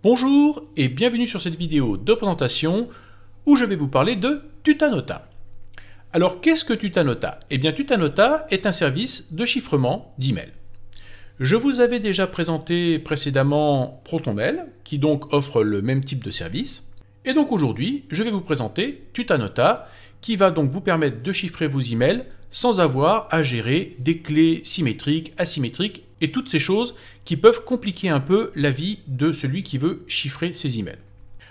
Bonjour et bienvenue sur cette vidéo de présentation où je vais vous parler de Tutanota. Alors qu'est-ce que Tutanota? Eh bien Tutanota est un service de chiffrement d'email. Je vous avais déjà présenté précédemment ProtonMail qui donc offre le même type de service. Et donc aujourd'hui je vais vous présenter Tutanota qui va donc vous permettre de chiffrer vos emails sans avoir à gérer des clés symétriques, asymétriques et toutes ces choses qui peuvent compliquer un peu la vie de celui qui veut chiffrer ses emails.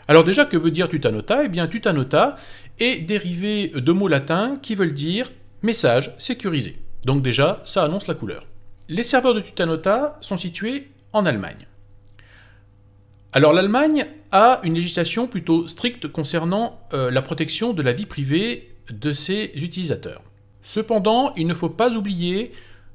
Alors déjà, que veut dire Tutanota? Eh bien Tutanota est dérivé de mots latins qui veulent dire message sécurisé. Donc déjà, ça annonce la couleur. Les serveurs de Tutanota sont situés en Allemagne. Alors l'Allemagne a une législation plutôt stricte concernant la protection de la vie privée de ses utilisateurs. Cependant, il ne faut pas oublier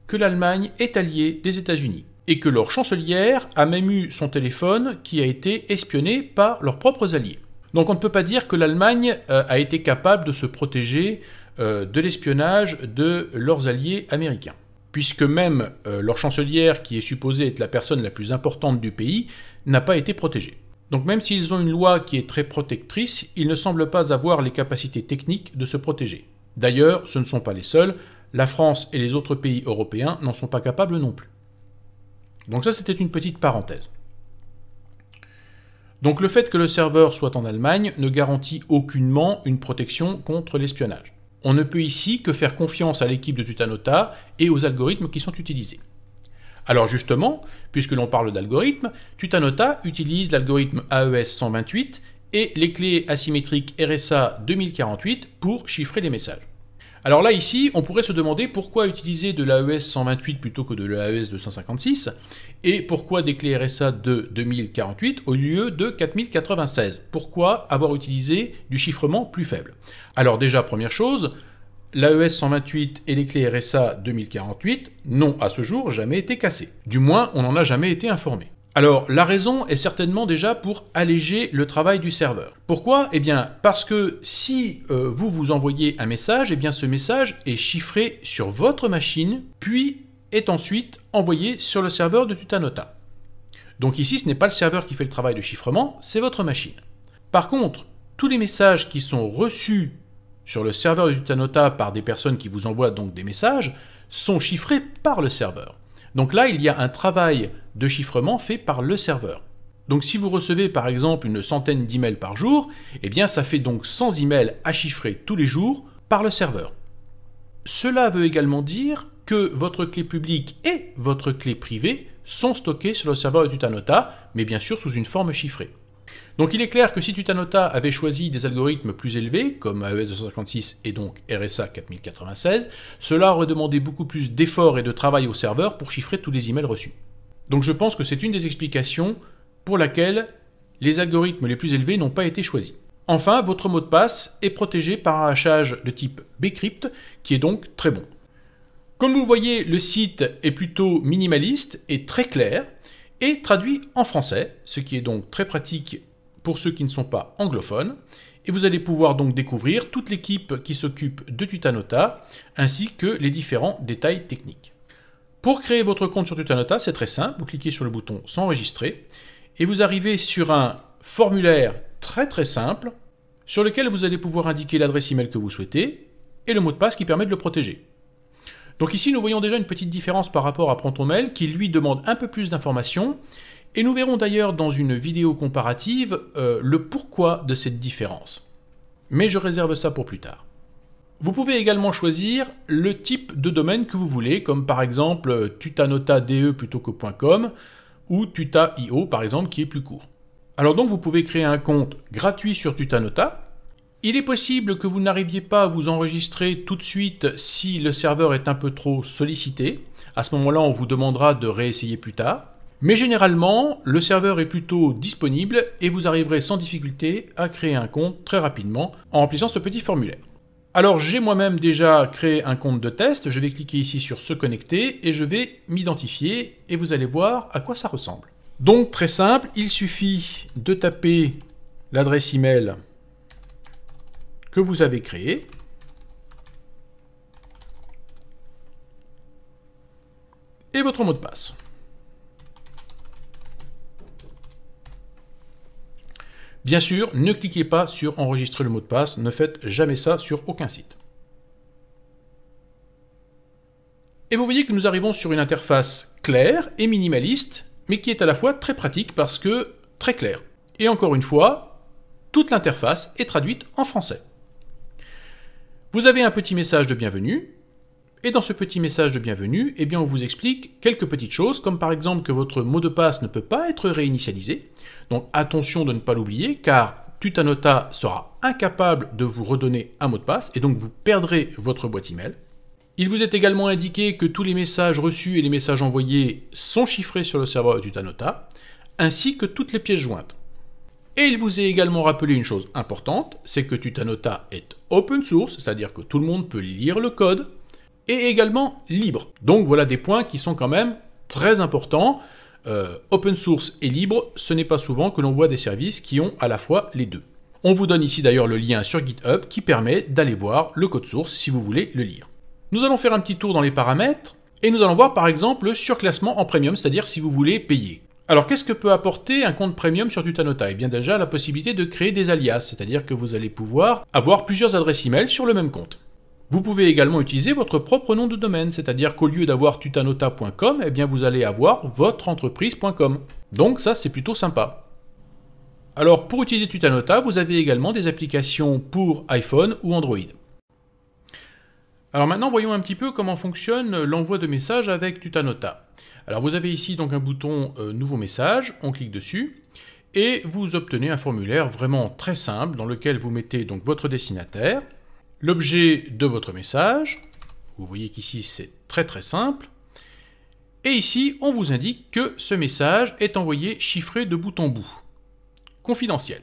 que l'Allemagne est alliée des États-Unis et que leur chancelière a même eu son téléphone qui a été espionné par leurs propres alliés. Donc on ne peut pas dire que l'Allemagne a été capable de se protéger de l'espionnage de leurs alliés américains, puisque même leur chancelière, qui est supposée être la personne la plus importante du pays, n'a pas été protégée. Donc même s'ils ont une loi qui est très protectrice, ils ne semblent pas avoir les capacités techniques de se protéger. D'ailleurs, ce ne sont pas les seuls, la France et les autres pays européens n'en sont pas capables non plus. Donc ça, c'était une petite parenthèse. Donc le fait que le serveur soit en Allemagne ne garantit aucunement une protection contre l'espionnage. On ne peut ici que faire confiance à l'équipe de Tutanota et aux algorithmes qui sont utilisés. Alors justement, puisque l'on parle d'algorithmes, Tutanota utilise l'algorithme AES 128 et les clés asymétriques RSA 2048 pour chiffrer les messages. Alors là, ici, on pourrait se demander pourquoi utiliser de l'AES 128 plutôt que de l'AES 256 et pourquoi des clés RSA de 2048 au lieu de 4096. Pourquoi avoir utilisé du chiffrement plus faible? Alors déjà, première chose, l'AES 128 et les clés RSA 2048 n'ont à ce jour jamais été cassés. Du moins, on n'en a jamais été informé. Alors, la raison est certainement déjà pour alléger le travail du serveur. Pourquoi? Eh bien, parce que si vous envoyez un message, eh bien ce message est chiffré sur votre machine, puis est ensuite envoyé sur le serveur de Tutanota. Donc ici, ce n'est pas le serveur qui fait le travail de chiffrement, c'est votre machine. Par contre, tous les messages qui sont reçus sur le serveur de Tutanota par des personnes qui vous envoient donc des messages sont chiffrés par le serveur. Donc là, il y a un travail de chiffrement fait par le serveur. Donc si vous recevez par exemple une centaine d'emails par jour, eh bien ça fait donc 100 emails à chiffrer tous les jours par le serveur. Cela veut également dire que votre clé publique et votre clé privée sont stockées sur le serveur de Tutanota, mais bien sûr sous une forme chiffrée. Donc il est clair que si Tutanota avait choisi des algorithmes plus élevés, comme AES 256 et donc RSA 4096, cela aurait demandé beaucoup plus d'efforts et de travail au serveur pour chiffrer tous les emails reçus. Donc je pense que c'est une des explications pour laquelle les algorithmes les plus élevés n'ont pas été choisis. Enfin, votre mot de passe est protégé par un hachage de type bcrypt, qui est donc très bon. Comme vous le voyez, le site est plutôt minimaliste et très clair, et traduit en français, ce qui est donc très pratique pour ceux qui ne sont pas anglophones, et vous allez pouvoir donc découvrir toute l'équipe qui s'occupe de Tutanota, ainsi que les différents détails techniques. Pour créer votre compte sur Tutanota, c'est très simple, vous cliquez sur le bouton « S'enregistrer » et vous arrivez sur un formulaire très simple, sur lequel vous allez pouvoir indiquer l'adresse email que vous souhaitez, et le mot de passe qui permet de le protéger. Donc ici, nous voyons déjà une petite différence par rapport à ProtonMail, qui lui demande un peu plus d'informations, et nous verrons d'ailleurs dans une vidéo comparative le pourquoi de cette différence. Mais je réserve ça pour plus tard. Vous pouvez également choisir le type de domaine que vous voulez, comme par exemple tutanota.de plutôt que .com, ou tuta.io par exemple, qui est plus court. Alors donc vous pouvez créer un compte gratuit sur Tutanota. Il est possible que vous n'arriviez pas à vous enregistrer tout de suite si le serveur est un peu trop sollicité. À ce moment-là, on vous demandera de réessayer plus tard. Mais généralement, le serveur est plutôt disponible et vous arriverez sans difficulté à créer un compte très rapidement en remplissant ce petit formulaire. Alors j'ai moi-même déjà créé un compte de test, je vais cliquer ici sur se connecter et je vais m'identifier et vous allez voir à quoi ça ressemble. Donc très simple, il suffit de taper l'adresse email que vous avez créée. Et votre mot de passe. Bien sûr, ne cliquez pas sur enregistrer le mot de passe, ne faites jamais ça sur aucun site. Et vous voyez que nous arrivons sur une interface claire et minimaliste, mais qui est à la fois très pratique parce que très claire. Et encore une fois, toute l'interface est traduite en français. Vous avez un petit message de bienvenue, et dans ce petit message de bienvenue, eh bien on vous explique quelques petites choses, comme par exemple que votre mot de passe ne peut pas être réinitialisé. Donc attention de ne pas l'oublier, car Tutanota sera incapable de vous redonner un mot de passe, et donc vous perdrez votre boîte email. Il vous est également indiqué que tous les messages reçus et les messages envoyés sont chiffrés sur le serveur de Tutanota, ainsi que toutes les pièces jointes. Et il vous est également rappelé une chose importante, c'est que Tutanota est open source, c'est-à-dire que tout le monde peut lire le code, et également libre. Donc voilà des points qui sont quand même très importants. Open source et libre, ce n'est pas souvent que l'on voit des services qui ont à la fois les deux. On vous donne ici d'ailleurs le lien sur GitHub qui permet d'aller voir le code source si vous voulez le lire. Nous allons faire un petit tour dans les paramètres, et nous allons voir par exemple le surclassement en premium, c'est-à-dire si vous voulez payer. Alors qu'est-ce que peut apporter un compte premium sur Tutanota? Eh bien déjà la possibilité de créer des alias, c'est-à-dire que vous allez pouvoir avoir plusieurs adresses email sur le même compte. Vous pouvez également utiliser votre propre nom de domaine, c'est-à-dire qu'au lieu d'avoir tutanota.com, eh bien vous allez avoir votreentreprise.com. Donc ça c'est plutôt sympa. Alors pour utiliser Tutanota, vous avez également des applications pour iPhone ou Android. Alors maintenant voyons un petit peu comment fonctionne l'envoi de messages avec Tutanota. Alors vous avez ici donc un bouton Nouveau message, on clique dessus, et vous obtenez un formulaire vraiment très simple dans lequel vous mettez donc votre destinataire, l'objet de votre message, vous voyez qu'ici c'est très simple, et ici on vous indique que ce message est envoyé chiffré de bout en bout, confidentiel.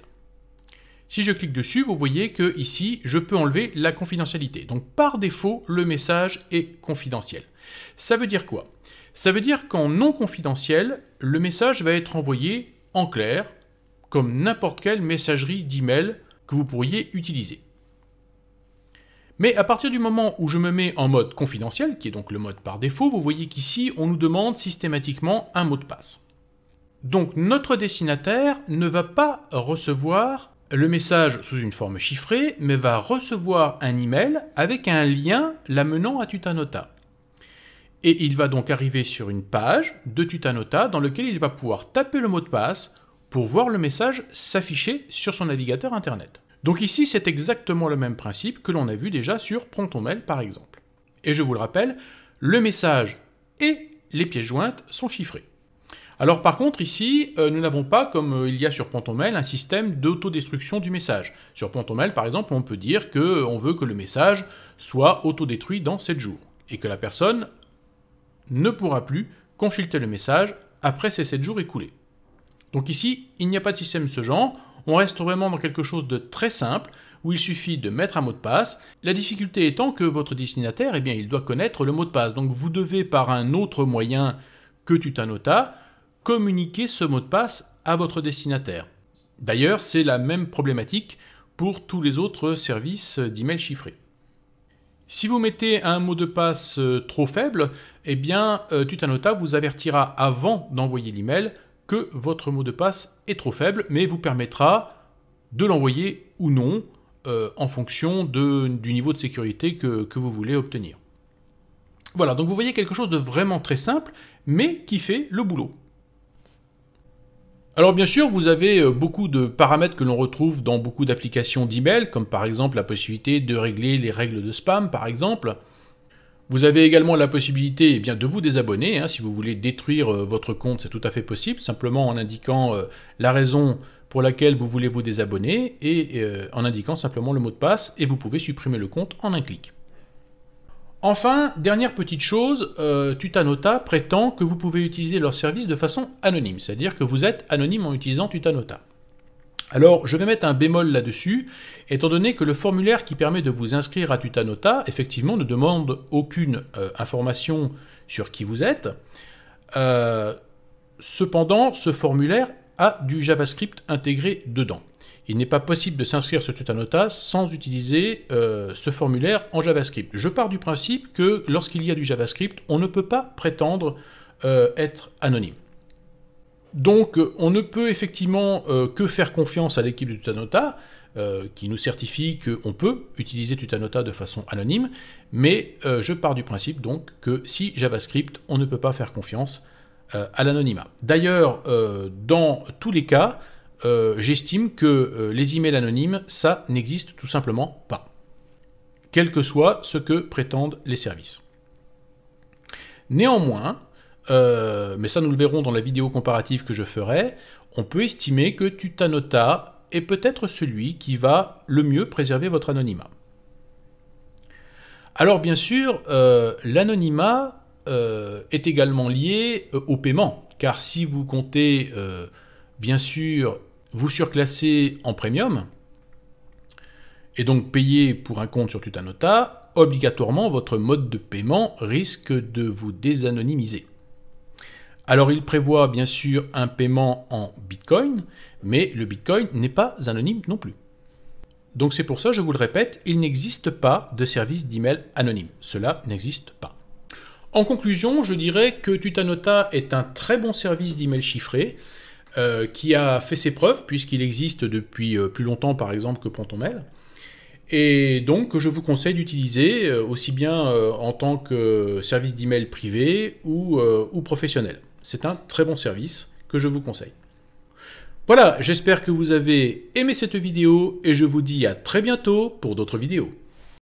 Si je clique dessus, vous voyez que ici je peux enlever la confidentialité. Donc par défaut, le message est confidentiel. Ça veut dire quoi? Ça veut dire qu'en non confidentiel, le message va être envoyé en clair, comme n'importe quelle messagerie d'email que vous pourriez utiliser. Mais à partir du moment où je me mets en mode confidentiel, qui est donc le mode par défaut, vous voyez qu'ici, on nous demande systématiquement un mot de passe. Donc notre destinataire ne va pas recevoir le message sous une forme chiffrée, mais va recevoir un email avec un lien l'amenant à Tutanota. Et il va donc arriver sur une page de Tutanota dans laquelle il va pouvoir taper le mot de passe pour voir le message s'afficher sur son navigateur internet. Donc ici, c'est exactement le même principe que l'on a vu déjà sur ProtonMail par exemple. Et je vous le rappelle, le message et les pièces jointes sont chiffrés. Alors par contre ici, nous n'avons pas, comme il y a sur ProtonMail, un système d'autodestruction du message. Sur ProtonMail par exemple, on peut dire qu'on veut que le message soit autodétruit dans 7 jours, et que la personne ne pourra plus consulter le message après ces 7 jours écoulés. Donc ici, il n'y a pas de système de ce genre, on reste vraiment dans quelque chose de très simple, où il suffit de mettre un mot de passe, la difficulté étant que votre destinataire, eh bien, il doit connaître le mot de passe, donc vous devez par un autre moyen que Tutanota, communiquer ce mot de passe à votre destinataire. D'ailleurs, c'est la même problématique pour tous les autres services d'email chiffrés. Si vous mettez un mot de passe trop faible, eh bien, Tutanota vous avertira avant d'envoyer l'email que votre mot de passe est trop faible, mais vous permettra de l'envoyer ou non en fonction du niveau de sécurité que vous voulez obtenir. Voilà, donc vous voyez quelque chose de vraiment très simple, mais qui fait le boulot. Alors bien sûr, vous avez beaucoup de paramètres que l'on retrouve dans beaucoup d'applications d'email, comme par exemple la possibilité de régler les règles de spam, par exemple. Vous avez également la possibilité de vous désabonner, hein, si vous voulez détruire votre compte, c'est tout à fait possible, simplement en indiquant la raison pour laquelle vous voulez vous désabonner, et en indiquant simplement le mot de passe, et vous pouvez supprimer le compte en un clic. Enfin, dernière petite chose, Tutanota prétend que vous pouvez utiliser leur service de façon anonyme, c'est-à-dire que vous êtes anonyme en utilisant Tutanota. Alors, je vais mettre un bémol là-dessus, étant donné que le formulaire qui permet de vous inscrire à Tutanota, effectivement, ne demande aucune information sur qui vous êtes. Cependant, ce formulaire a du JavaScript intégré dedans. Il n'est pas possible de s'inscrire sur Tutanota sans utiliser ce formulaire en JavaScript. Je pars du principe que lorsqu'il y a du JavaScript, on ne peut pas prétendre être anonyme. Donc on ne peut effectivement que faire confiance à l'équipe de Tutanota, qui nous certifie qu'on peut utiliser Tutanota de façon anonyme, mais je pars du principe donc que si JavaScript, on ne peut pas faire confiance à l'anonymat. D'ailleurs, dans tous les cas, j'estime que les emails anonymes, ça n'existe tout simplement pas, quel que soit ce que prétendent les services. Néanmoins, mais ça nous le verrons dans la vidéo comparative que je ferai, on peut estimer que Tutanota est peut-être celui qui va le mieux préserver votre anonymat. Alors bien sûr, l'anonymat est également lié au paiement, car si vous comptez bien sûr vous surclasser en premium, et donc payer pour un compte sur Tutanota, obligatoirement votre mode de paiement risque de vous désanonymiser. Alors il prévoit bien sûr un paiement en Bitcoin, mais le Bitcoin n'est pas anonyme non plus. Donc c'est pour ça, je vous le répète, il n'existe pas de service d'email anonyme. Cela n'existe pas. En conclusion, je dirais que Tutanota est un très bon service d'email chiffré qui a fait ses preuves puisqu'il existe depuis plus longtemps par exemple que ProtonMail. Et donc je vous conseille d'utiliser aussi bien en tant que service d'email privé ou professionnel. C'est un très bon service que je vous conseille. Voilà, j'espère que vous avez aimé cette vidéo et je vous dis à très bientôt pour d'autres vidéos.